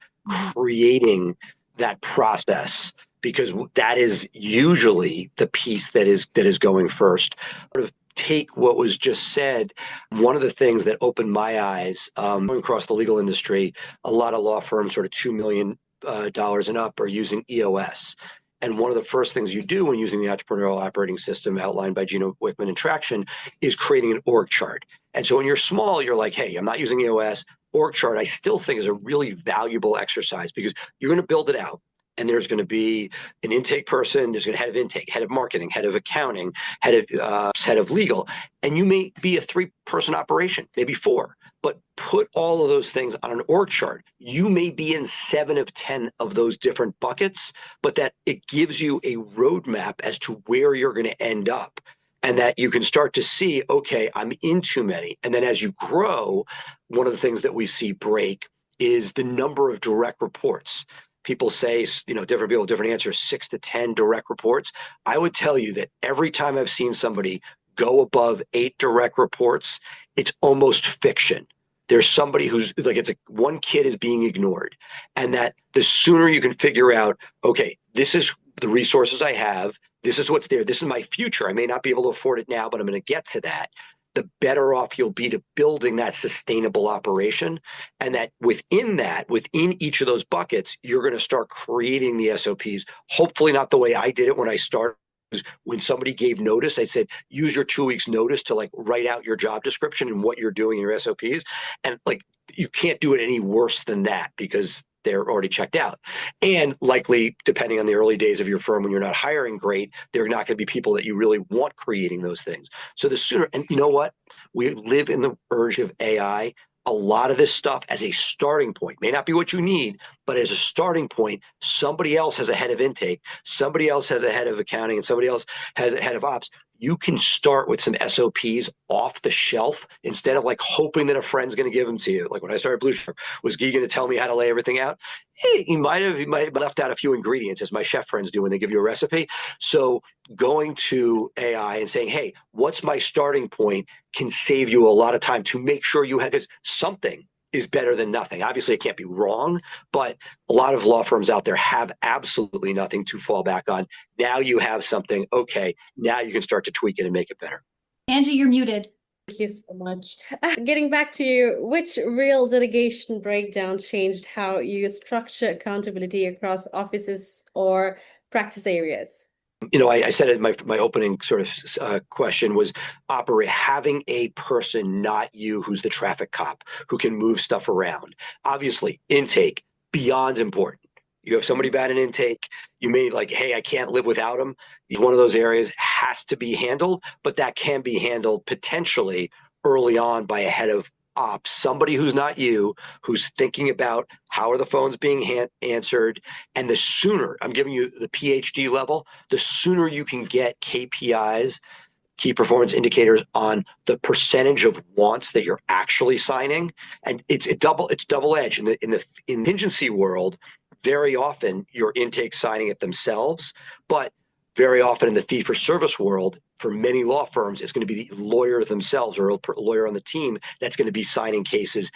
creating that process, because that is usually the piece that is going first. Sort of take what was just said. One of the things that opened my eyes going across the legal industry, a lot of law firms, sort of $2 million and up, are using EOS. And one of the first things you do when using the entrepreneurial operating system outlined by Gino Wickman and Traction is creating an org chart. And so when you're small, you're like, hey, I'm not using EOS. Org chart, I still think, is a really valuable exercise because you're going to build it out. And there's going to be an intake person, there's going to be head of intake, head of marketing, head of accounting, head of legal. And you may be a 3-person operation, maybe 4. But put all of those things on an org chart. You may be in 7 of 10 of those different buckets, but that it gives you a roadmap as to where you're going to end up. And that you can start to see, okay, I'm in too many. And then as you grow, one of the things that we see break is the number of direct reports. People say, different people, different answers, 6 to 10 direct reports. I would tell you that every time I've seen somebody go above 8 direct reports, it's almost fiction. There's somebody who's like, one kid is being ignored. And that the sooner you can figure out, okay, this is the resources I have, this is what's there, this is my future. I may not be able to afford it now, but I'm going to get to that. The better off you'll be to building that sustainable operation. And that within each of those buckets, you're going to start creating the SOPs. Hopefully not the way I did it when I started. When somebody gave notice, I said, use your 2 weeks notice to write out your job description and what you're doing in your SOPs. And you can't do it any worse than that because they're already checked out. And likely, depending on the early days of your firm, when you're not hiring great, there are not going to be people that you really want creating those things. So the sooner, and you know what? We live in the urge of AI. A lot of this stuff as a starting point may not be what you need, but as a starting point, somebody else has a head of intake, somebody else has a head of accounting, and somebody else has a head of ops. You can start with some SOPs off the shelf instead of hoping that a friend's going to give them to you. Like when I started Blue Shark, was Guy going to tell me how to lay everything out? He might have left out a few ingredients, as my chef friends do when they give you a recipe. So going to AI and saying, hey, what's my starting point can save you a lot of time to make sure you have, because something is better than nothing. Obviously, it can't be wrong, but a lot of law firms out there have absolutely nothing to fall back on. Now you have something, okay, now you can start to tweak it and make it better. Angie, you're muted. Thank you so much. Getting back to you, which real litigation breakdown changed how you structure accountability across offices or practice areas? I said it in my opening sort of question was having a person, not you, who's the traffic cop, who can move stuff around. Obviously, intake, beyond important. You have somebody bad in intake, you may like, hey, I can't live without them. One of those areas has to be handled, but that can be handled potentially early on by a head of ops, somebody who's not you, who's thinking about how are the phones being answered. And the sooner, I'm giving you the PhD level, the sooner you can get KPIs, key performance indicators, on the percentage of wants that you're actually signing. And it's double edged. In the contingency world, very often your intake signing it themselves, but very often in the fee for service world, for many law firms, it's going to be the lawyer themselves or a lawyer on the team that's going to be signing cases,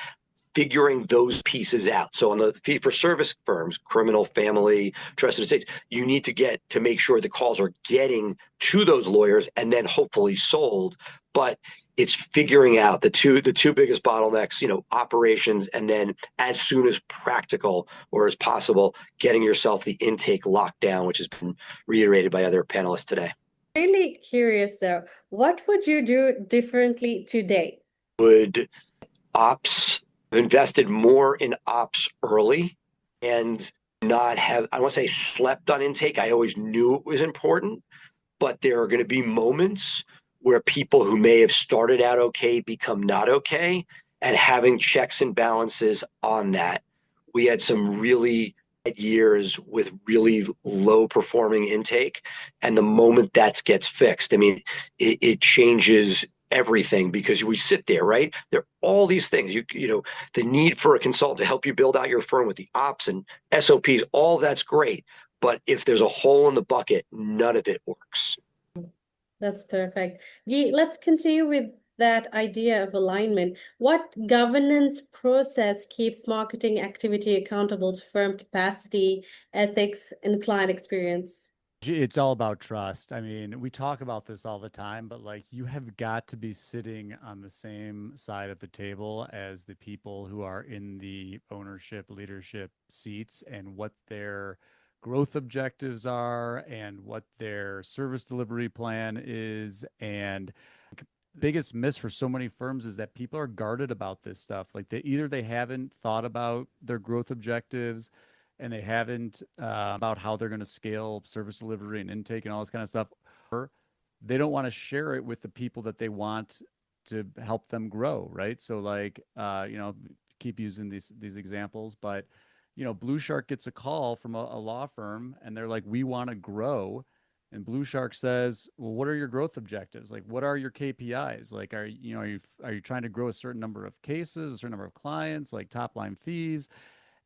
figuring those pieces out. So on the fee for service firms, criminal, family, trusted estates, you need to make sure the calls are getting to those lawyers and then hopefully sold. But it's figuring out the two biggest bottlenecks, operations, and then as soon as practical or as possible, getting yourself the intake locked down, which has been reiterated by other panelists today. Really curious though, what would you do differently today? Would ops have invested more in ops early and not have, I want to say, slept on intake. I always knew it was important, but there are going to be moments where people who may have started out okay become not okay, and having checks and balances on that. We had some really years with really low performing intake, and the moment that gets fixed, I mean, it changes everything, because we sit there, right? There are all these things, the need for a consultant to help you build out your firm with the ops and SOPs, all that's great. But if there's a hole in the bucket, none of it works. That's perfect. Guy, let's continue with that idea of alignment. What governance process keeps marketing activity accountable to firm capacity, ethics, and client experience? It's all about trust. I mean, we talk about this all the time, but like you have got to be sitting on the same side of the table as the people who are in the ownership, leadership seats, and what their growth objectives are and what their service delivery plan is. And biggest miss for so many firms is that people are guarded about this stuff. Like they haven't thought about their growth objectives, and they haven't about how they're going to scale service delivery and intake and all this kind of stuff, or they don't want to share it with the people that they want to help them grow, right? So like keep using these examples, but Blue Shark gets a call from a law firm, and they're like, we want to grow. And Blue Shark says, well, what are your growth objectives? Like, what are your KPIs? Like, are you trying to grow a certain number of cases, a certain number of clients, like top line fees?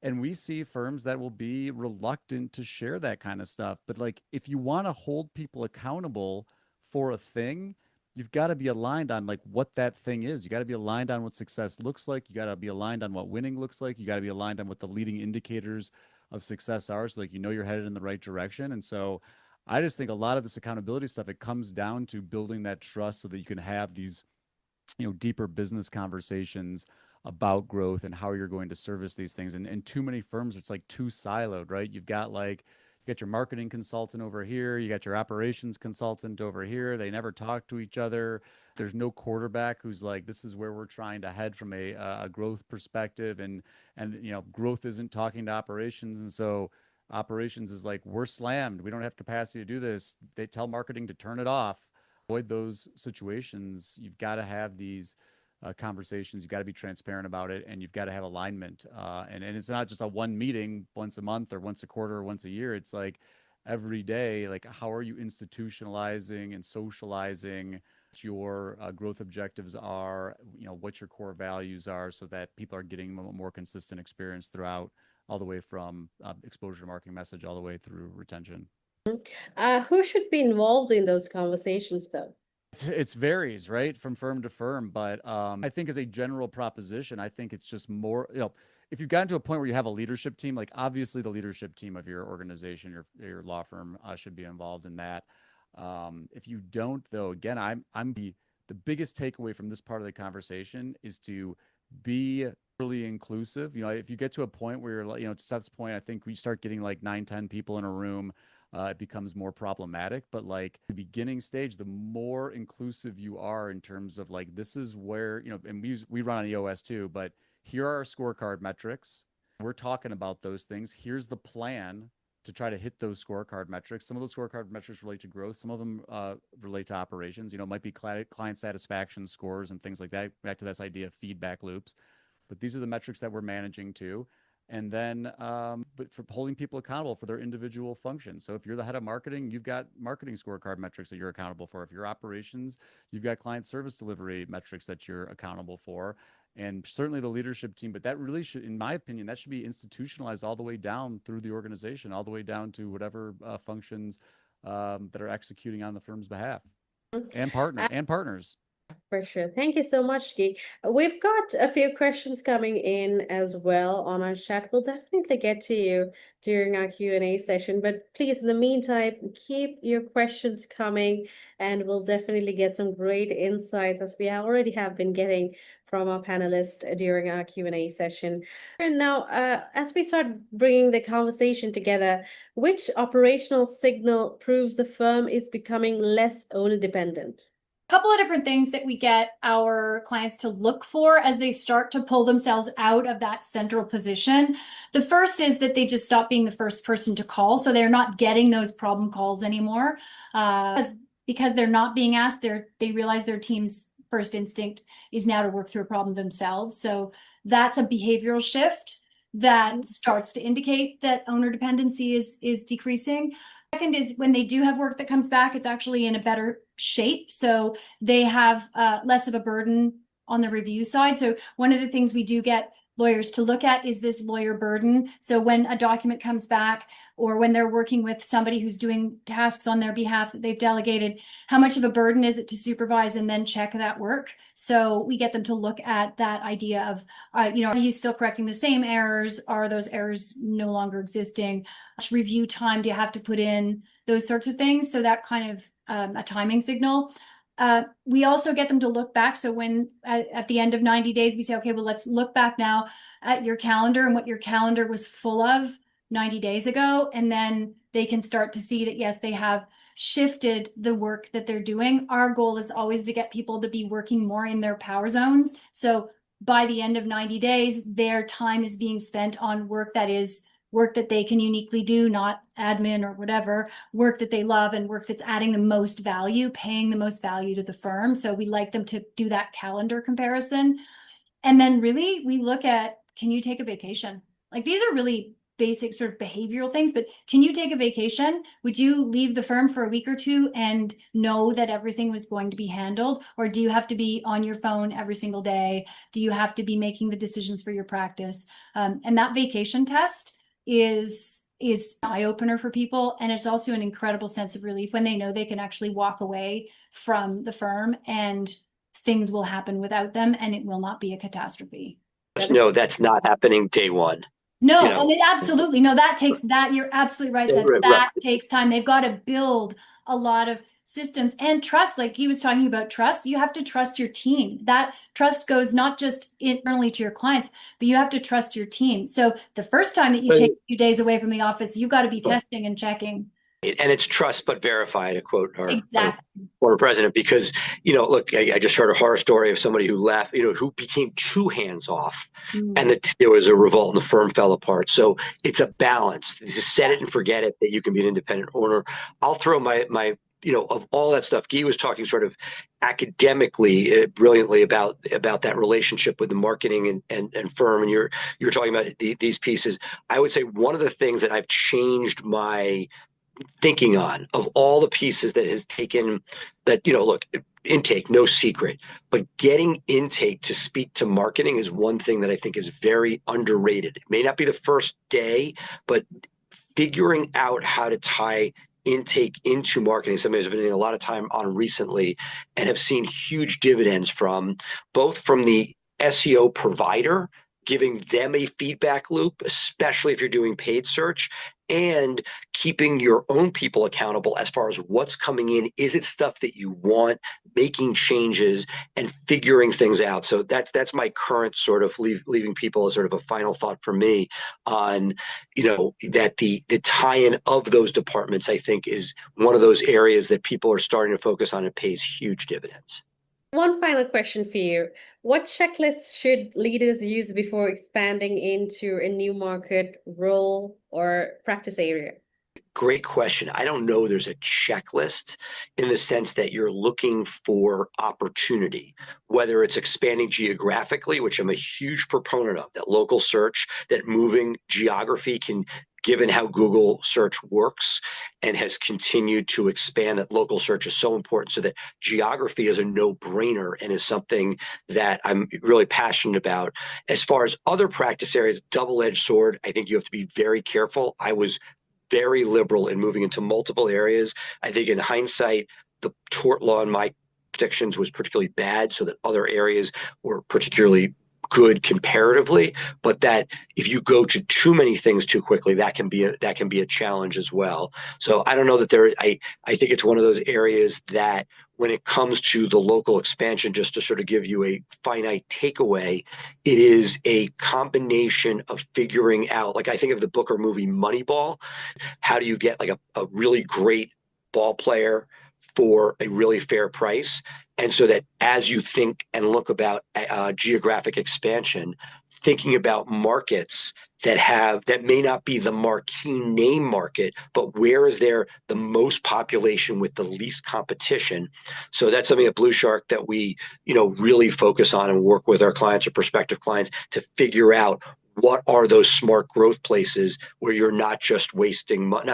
And we see firms that will be reluctant to share that kind of stuff. But like, if you want to hold people accountable for a thing, you've got to be aligned on like what that thing is. You got to be aligned on what success looks like. You got to be aligned on what winning looks like. You got to be aligned on what the leading indicators of success are. So like, you're headed in the right direction. And so I just think a lot of this accountability stuff, it comes down to building that trust so that you can have these, deeper business conversations about growth and how you're going to service these things. And too many firms, it's like too siloed, right? You got your marketing consultant over here, you got your operations consultant over here. They never talk to each other. There's no quarterback who's like, this is where we're trying to head from a growth perspective. And growth isn't talking to operations. And so operations is like, we're slammed. We don't have capacity to do this. They tell marketing to turn it off. Avoid those situations. You've got to have these conversations. You've got to be transparent about it, and you've got to have alignment. And it's not just a one meeting once a month or once a quarter or once a year. It's like every day. Like, how are you institutionalizing and socializing your growth objectives are? What your core values are, so that people are getting a more consistent experience throughout, all the way from exposure to marketing message all the way through retention. Who should be involved in those conversations, though? It's varies, right, from firm to firm, but I think as a general proposition, I think it's just more, if you've gotten to a point where you have a leadership team, like obviously the leadership team of your organization, your law firm should be involved in that. If you don't, though, again, I'm the biggest takeaway from this part of the conversation is to be really inclusive. If you get to a point where you're like, to Seth's point, I think we start getting like 9, 10 people in a room. it becomes more problematic. But like the beginning stage, the more inclusive you are in terms of like, this is where, and we run on EOS too, but here are our scorecard metrics. We're talking about those things. Here's the plan to try to hit those scorecard metrics. Some of those scorecard metrics relate to growth. Some of them relate to operations. It might be client satisfaction scores and things like that. Back to this idea of feedback loops. But these are the metrics that we're managing too. And then, but for holding people accountable for their individual functions. So if you're the head of marketing, you've got marketing scorecard metrics that you're accountable for. If you're operations, you've got client service delivery metrics that you're accountable for. And certainly the leadership team, but that really should, in my opinion, that should be institutionalized all the way down through the organization, all the way down to whatever functions that are executing on the firm's behalf and partners. For sure. Thank you so much, Guy. We've got a few questions coming in as well on our chat. We'll definitely get to you during our Q&A session, but please, in the meantime, keep your questions coming, and we'll definitely get some great insights as we already have been getting from our panelists during our Q&A session. And now, as we start bringing the conversation together, which operational signal proves the firm is becoming less owner-dependent? Couple of different things that we get our clients to look for as they start to pull themselves out of that central position. The first is that they just stop being the first person to call. So they're not getting those problem calls anymore. Because they're not being asked, they realize their team's first instinct is now to work through a problem themselves. So that's a behavioral shift that starts to indicate that owner dependency is decreasing. Second is when they do have work that comes back, it's actually in a better shape. So they have less of a burden on the review side. So one of the things we do get lawyers to look at is this lawyer burden. So when a document comes back, or when they're working with somebody who's doing tasks on their behalf that they've delegated, how much of a burden is it to supervise and then check that work? So we get them to look at that idea of, are you still correcting the same errors? Are those errors no longer existing? How much review time do you have to put in? Those sorts of things. So that kind of a timing signal. We also get them to look back. So when at the end of 90 days, we say, okay, well, let's look back now at your calendar and what your calendar was full of 90 days ago. And then they can start to see that, yes, they have shifted the work that they're doing. Our goal is always to get people to be working more in their power zones. So by the end of 90 days, their time is being spent on work that is work that they can uniquely do, not admin or whatever, work that they love and work that's adding the most value, paying the most value to the firm. So we like them to do that calendar comparison. And then really we look at, can you take a vacation? Like these are really basic sort of behavioral things, but can you take a vacation? Would you leave the firm for a week or two and know that everything was going to be handled? Or do you have to be on your phone every single day? Do you have to be making the decisions for your practice? And that vacation test is an eye-opener for people. And it's also an incredible sense of relief when they know they can actually walk away from the firm and things will happen without them and it will not be a catastrophe. No, that's not happening day one. No, and it absolutely, no, you're absolutely right, Seth. That takes time. They've got to build a lot of systems and trust. Like he was talking about trust, you have to trust your team. That trust goes not just internally to your clients, but you have to trust your team. So the first time that you take a few days away from the office, you've got to be testing and checking. And it's trust but verify, to quote our Exactly. president, because, look, I just heard a horror story of somebody who left, who became too hands-off, and there was a revolt and the firm fell apart. So it's a balance. This is set it and forget it, that you can be an independent owner. I'll throw my of all that stuff. Guy was talking sort of academically, brilliantly about that relationship with the marketing and firm, and you're talking about these pieces. I would say one of the things that I've changed my thinking on, of all the pieces that has taken that, look, intake, no secret, but getting intake to speak to marketing is one thing that I think is very underrated. It may not be the first day, but figuring out how to tie intake into marketing, something I've been spending a lot of time on recently and have seen huge dividends from, both from the SEO provider giving them a feedback loop, especially if you're doing paid search, and keeping your own people accountable as far as what's coming in. Is it stuff that you want, making changes and figuring things out? So that's my current sort of leaving people as sort of a final thought for me on, that the tie-in of those departments, I think, is one of those areas that people are starting to focus on. It pays huge dividends. One final question for you. What checklist should leaders use before expanding into a new market, role, or practice area? Great question. I don't know there's a checklist in the sense that you're looking for opportunity, whether it's expanding geographically, which I'm a huge proponent of, that local search, that moving geography can, given how Google search works and has continued to expand, that local search is so important. So that geography is a no-brainer and is something that I'm really passionate about. As far as other practice areas, double-edged sword, I think you have to be very careful. I was very liberal in moving into multiple areas. I think in hindsight, the tort law in my predictions was particularly bad, so that other areas were particularly good comparatively, but that if you go to too many things too quickly, that can be a challenge as well. So I don't know that I think it's one of those areas that when it comes to the local expansion, just to sort of give you a finite takeaway, it is a combination of figuring out, like I think of the book or movie Moneyball. How do you get like a really great ball player for a really fair price? And so that as you think and look about geographic expansion, thinking about markets that may not be the marquee name market, but where is there the most population with the least competition? So that's something at Blue Shark that we, really focus on and work with our clients or prospective clients to figure out what are those smart growth places where you're not just wasting money,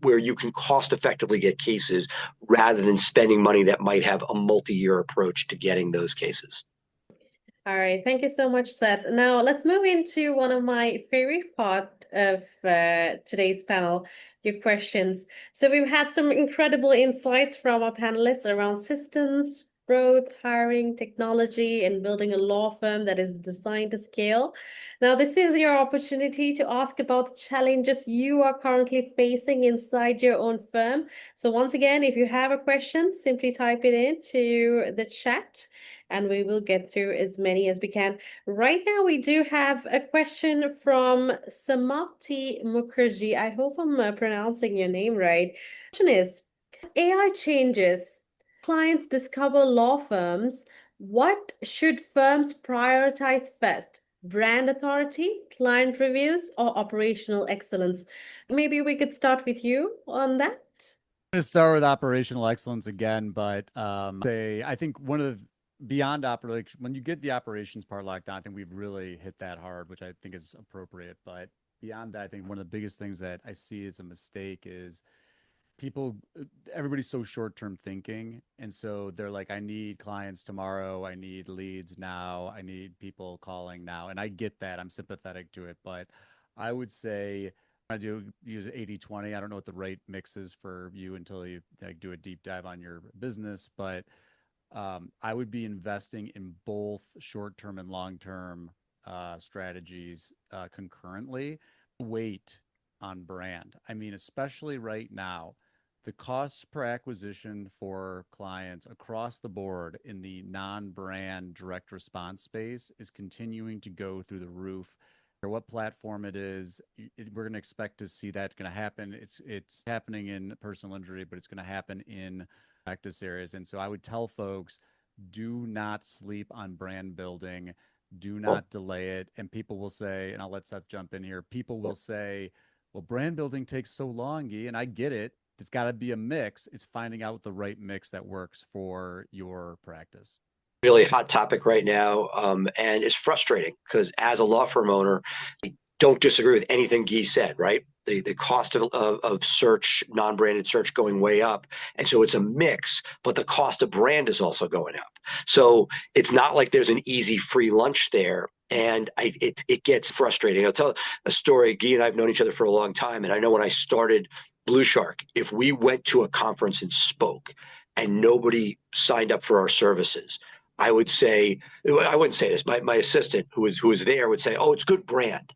where you can cost effectively get cases rather than spending money that might have a multi-year approach to getting those cases. All right, thank you so much, Seth. Now let's move into one of my favorite part of today's panel, your questions. So we've had some incredible insights from our panelists around systems, growth, hiring, technology, and building a law firm that is designed to scale. Now, this is your opportunity to ask about the challenges you are currently facing inside your own firm. So once again, if you have a question, simply type it into the chat and we will get through as many as we can. Right now, we do have a question from Samapti Mukherjee. I hope I'm pronouncing your name right. The question is, as AI changes, clients discover law firms, what should firms prioritize first? Brand authority, client reviews, or operational excellence? Maybe we could start with you on that. I'm going to start with operational excellence again, but I think one of the beyond operation, when you get the operations part locked down, I think we've really hit that hard, which I think is appropriate. But beyond that, I think one of the biggest things that I see as a mistake is everybody's so short-term thinking. And so they're like, I need clients tomorrow. I need leads now. I need people calling now. And I get that. I'm sympathetic to it. But I would say I do use 80-20. I don't know what the right mix is for you until you do a deep dive on your business. But I would be investing in both short-term and long-term strategies concurrently. Wait on brand. I mean, especially right now, the cost per acquisition for clients across the board in the non-brand direct response space is continuing to go through the roof. Or what platform it is, we're going to expect to see that going to happen. It's happening in personal injury, but it's going to happen in practice areas. And so I would tell folks, do not sleep on brand building. Do not delay it. And people will say, and I'll let Seth jump in here, people will say, well, brand building takes so long, Guy, and I get it. It's got to be a mix. It's finding out the right mix that works for your practice. Really hot topic right now, and it's frustrating because as a law firm owner, I don't disagree with anything Guy said, right? The cost of search, non-branded search going way up. And so it's a mix, but the cost of brand is also going up. So it's not like there's an easy free lunch there. And it gets frustrating. I'll tell a story. Guy and I have known each other for a long time. And I know when I started Blue Shark, if we went to a conference and spoke and nobody signed up for our services, I would say, I wouldn't say this. My assistant who was there would say, "Oh, it's good brand,"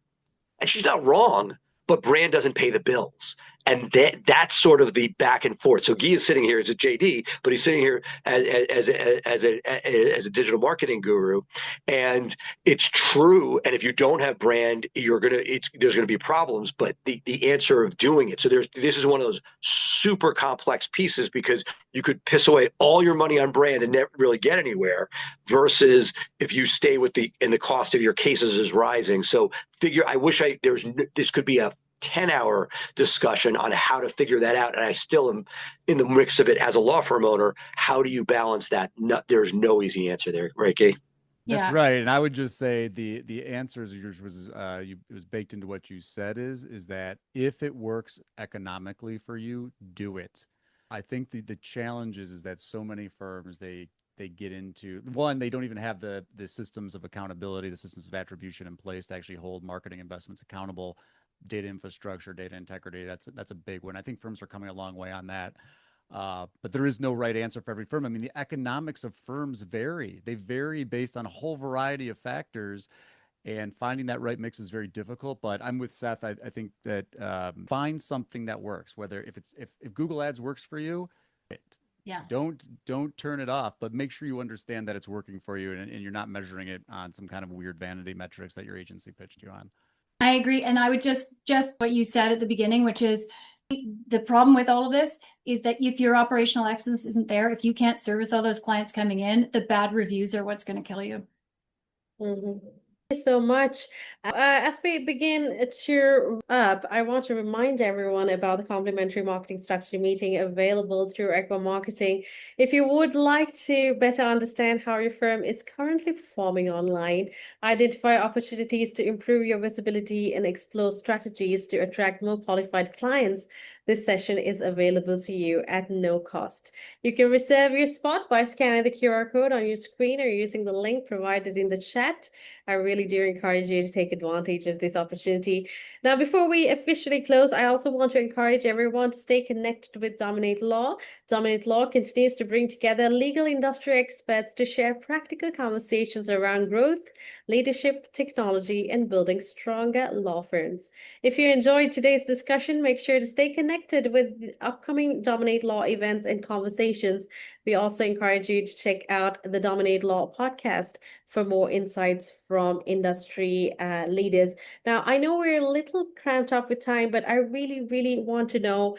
and she's not wrong, but brand doesn't pay the bills. And that's sort of the back and forth. So Guy is sitting here as a JD, but he's sitting here as a digital marketing guru, and it's true. And if you don't have brand, there's gonna be problems. But the answer of doing it. So this is one of those super complex pieces, because you could piss away all your money on brand and never really get anywhere, versus if you stay with the cost of your cases is rising. So this could be a 10-hour discussion on how to figure that out. And I still am in the mix of it as a law firm owner. How do you balance that? There's no easy answer there, right, Kay? That's right. And I would just say the answers yours was it was baked into what you said is that if it works economically for you, do it. I think the challenge is that so many firms they get into, one, they don't even have the systems of accountability, the systems of attribution in place to actually hold marketing investments accountable. Data infrastructure, data integrity, that's a big one. I think firms are coming a long way on that. But there is no right answer for every firm. I mean, the economics of firms vary. They vary based on a whole variety of factors, and finding that right mix is very difficult. But I'm with Seth. I think that find something that works, whether if Google Ads works for you, don't turn it off, but make sure you understand that it's working for you, and you're not measuring it on some kind of weird vanity metrics that your agency pitched you on. I agree. And I would just what you said at the beginning, which is the problem with all of this is that if your operational excellence isn't there, if you can't service all those clients coming in, the bad reviews are what's going to kill you. Mm-hmm. Thank you so much. As we begin to up, I want to remind everyone about the complimentary marketing strategy meeting available through Equa Marketing. If you would like to better understand how your firm is currently performing online, identify opportunities to improve your visibility, and explore strategies to attract more qualified clients, this session is available to you at no cost. You can reserve your spot by scanning the QR code on your screen or using the link provided in the chat. I really do encourage you to take advantage of this opportunity. Now, before we officially close, I also want to encourage everyone to stay connected with Dominate Law. Dominate Law continues to bring together legal industry experts to share practical conversations around growth, leadership, technology, and building stronger law firms. If you enjoyed today's discussion, make sure to stay connected with the upcoming Dominate Law events and conversations. We also encourage you to check out the Dominate Law podcast for more insights from industry leaders. Now, I know we're a little cramped up with time, but I really, really want to know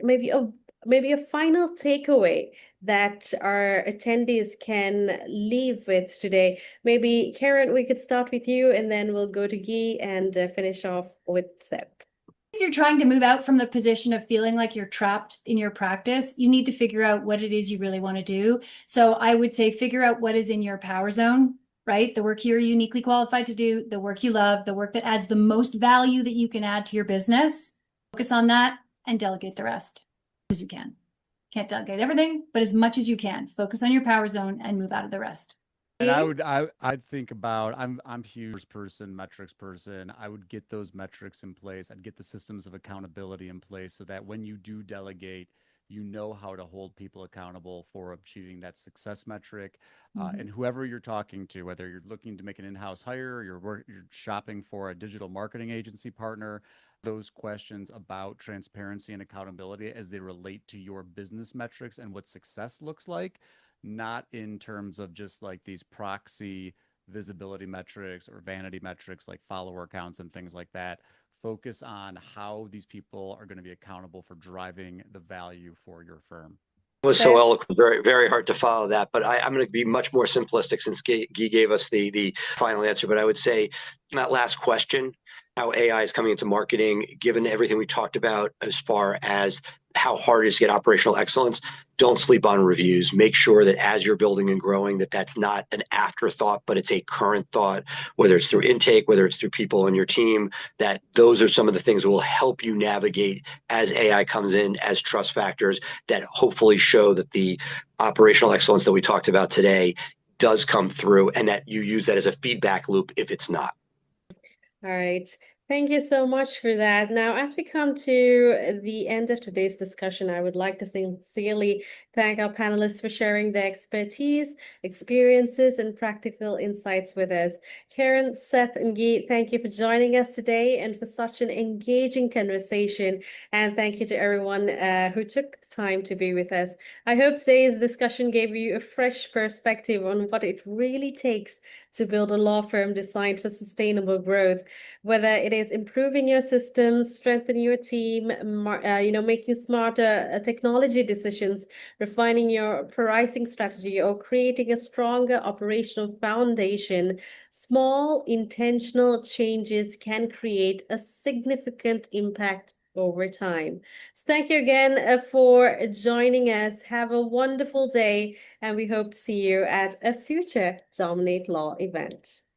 maybe a final takeaway that our attendees can leave with today. Maybe, Karen, we could start with you, and then we'll go to Guy and finish off with Seth. If you're trying to move out from the position of feeling like you're trapped in your practice, you need to figure out what it is you really want to do. So I would say figure out what is in your power zone, right? The work you're uniquely qualified to do, the work you love, the work that adds the most value that you can add to your business. Focus on that and delegate the rest as you can. Can't delegate everything, but as much as you can. Focus on your power zone and move out of the rest. And I'd think about, I'm a huge metrics person. I would get those metrics in place. I'd get the systems of accountability in place so that when you do delegate, you know how to hold people accountable for achieving that success metric. And whoever you're talking to, whether you're looking to make an in-house hire, or you're shopping for a digital marketing agency partner, those questions about transparency and accountability as they relate to your business metrics and what success looks like, not in terms of just like these proxy visibility metrics or vanity metrics like follower counts and things like that. Focus on how these people are going to be accountable for driving the value for your firm. It was so eloquent, very, very hard to follow that. But I'm going to be much more simplistic since Guy gave us the final answer. But I would say that last question, how AI is coming into marketing, given everything we talked about as far as how hard it is to get operational excellence, don't sleep on reviews. Make sure that as you're building and growing, that's not an afterthought, but it's a current thought, whether it's through intake, whether it's through people in your team, that those are some of the things that will help you navigate as AI comes in as trust factors that hopefully show that the operational excellence that we talked about today does come through, and that you use that as a feedback loop if it's not. All right. Thank you so much for that. Now, as we come to the end of today's discussion, I would like to sincerely thank our panelists for sharing their expertise, experiences, and practical insights with us. Karen, Seth, and Guy, thank you for joining us today and for such an engaging conversation. And thank you to everyone who took the time to be with us. I hope today's discussion gave you a fresh perspective on what it really takes to build a law firm designed for sustainable growth, whether it is improving your systems, strengthening your team, making smarter technology decisions, refining your pricing strategy, or creating a stronger operational foundation. Small intentional changes can create a significant impact over time. So thank you again for joining us. Have a wonderful day, and we hope to see you at a future Dominate Law event.